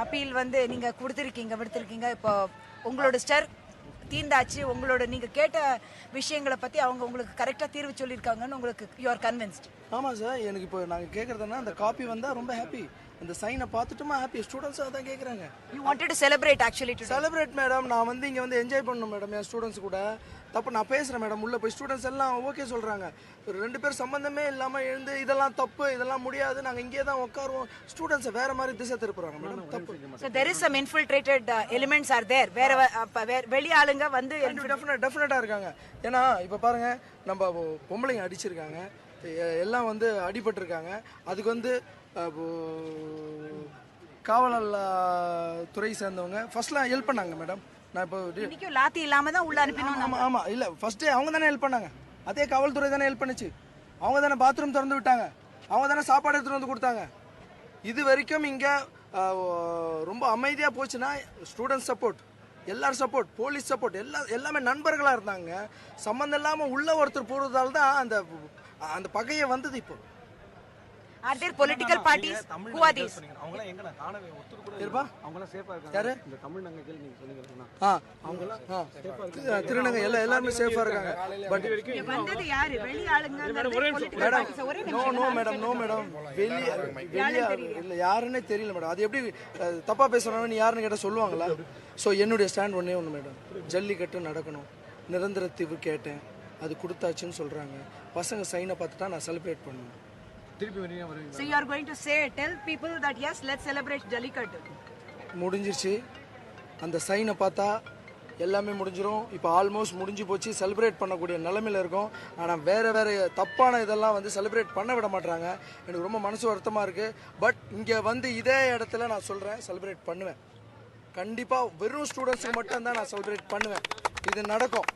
Appeal வந்து நீங்க விடுத்திருக்கீங்க. இப்போ உங்களோட ஸ்டர் தீர்ந்தாச்சு. உங்களோட நீங்க கேட்ட விஷயங்களை பத்தி அவங்க உங்களுக்கு கரெக்டா தீர்வு சொல்லியிருக்காங்கன்னு உங்களுக்கு யூ ஆர் கன்வின்ஸ்ட். ஆமாம் சார். எனக்கு இப்போ நாங்கள் கேட்குறதுனா அந்த காப்பி வந்தால் ரொம்ப ஹாப்பி. அந்த சைனை பார்த்துட்டுமா ஹாப்பி. ஸ்டூடெண்ட்ஸ் அதான் கேட்குறாங்க. You wanted to celebrate actually to celebrate madam. நான் வந்து இங்கே வந்து என்ஜாய் பண்ணணும் மேடம் என் ஸ்டூடெண்ட்ஸ் கூட. தப்பு நான் பேசுகிறேன் மேடம். உள்ளே போய் ஸ்டூடெண்ட்ஸ் எல்லாம் ஓகே சொல்கிறாங்க. ஒரு 2 பேர் சம்மந்தமே இல்லாமல் எழுந்து இதெல்லாம் தப்பு, இதெல்லாம் முடியாது, நாங்கள் இங்கே தான் உட்காருவோம், ஸ்டூடெண்ட்ஸை வேறு மாதிரி திசை திருப்புறாங்க மேடம். தப்பு. So there is some infiltrated elements are there. வேற வெளி ஆளுங்க வந்து டெஃபினட்டாக இருக்காங்க. ஏன்னா இப்போ பாருங்கள், நம்ம பொம்பளைங்க அடிச்சிருக்காங்க, எல்லாம் வந்து அடிபட்டிருக்காங்க. அதுக்கு வந்து காவல் துறை சேர்ந்தவங்க ஃபர்ஸ்ட்லாம் ஹெல்ப் பண்ணாங்க மேடம். நான் இப்போ இன்னைக்கும் லாத்தி இல்லாம தான் உள்ள அனுப்பினோம். ஆமாம் ஆமாம் இல்லை ஃபர்ஸ்ட்டே அவங்க தானே ஹெல்ப் பண்ணாங்க. அதே காவல்துறை தானே ஹெல்ப் பண்ணுச்சு. அவங்க தானே பாத்ரூம் திறந்து விட்டாங்க, அவங்க தானே சாப்பாடு எடுத்துகிட்டு வந்து கொடுத்தாங்க. இது வரைக்கும் இங்கே ரொம்ப அமைதியாக போச்சுன்னா ஸ்டூடெண்ட் சப்போர்ட், எல்லாரும் சப்போர்ட், போலீஸ் சப்போர்ட், எல்லாமே நண்பர்களாக இருந்தாங்க. சம்மந்தம் இல்லாமல் உள்ள ஒருத்தர் போகிறதால தான் அந்த பகையை வந்தது. இப்போ Are there political parties? Who are these? அவங்கள எங்கடா காணவே ஒத்துக்கு கூட இருப்பா. அவங்கள சேஃபா இருக்காங்க. யாரு? இந்த தமிழ் நங்க கேள் நீங்க சொன்னீங்கனா அவங்கள சேஃபா இருக்காங்க. திருநங்க எல்லாரும் சேஃபா இருக்காங்க. பட் இங்க வந்தது யாரு? வெளி ஆளுங்க. நோ மேடம் வெளி இல்ல யாருன்னே தெரியல மேடம். அது எப்படி தப்பா பேசுறவங்க நீ யாருன்னு கேட்டா சொல்லுவாங்களா? ஸோ என்னுடைய ஸ்டாண்ட் ஒன்னே ஒன்று மேடம், ஜல்லிக்கட்டு நடக்கணும். நிரந்தர தீர்வு கேட்டேன், அது கொடுத்தாச்சுன்னு சொல்றாங்க. பசங்க சைனை பார்த்துட்டா நான் செலிப்ரேட் பண்ணுவேன். So you are going to tell people that yes, let's celebrate Jallikattu. முடிஞ்சிருச்சு. அந்த சைனை பார்த்தா எல்லாமே முடிஞ்சிடும். இப்போ ஆல்மோஸ்ட் முடிஞ்சு போச்சு. செலிப்ரேட் பண்ணக்கூடிய நிலைமையில் இருக்கும். ஆனால் வேறு தப்பான இதெல்லாம் வந்து செலிப்ரேட் பண்ண விட மாட்டாங்க. எனக்கு ரொம்ப மனசு வருத்தமாக இருக்குது. பட் இங்கே வந்து இதே இடத்துல நான் சொல்கிறேன், செலிப்ரேட் பண்ணுவேன் கண்டிப்பாக. வெறும் ஸ்டூடெண்ட்ஸுக்கு மட்டும் தான் நான் செலிப்ரேட் பண்ணுவேன். இது நடக்கும்.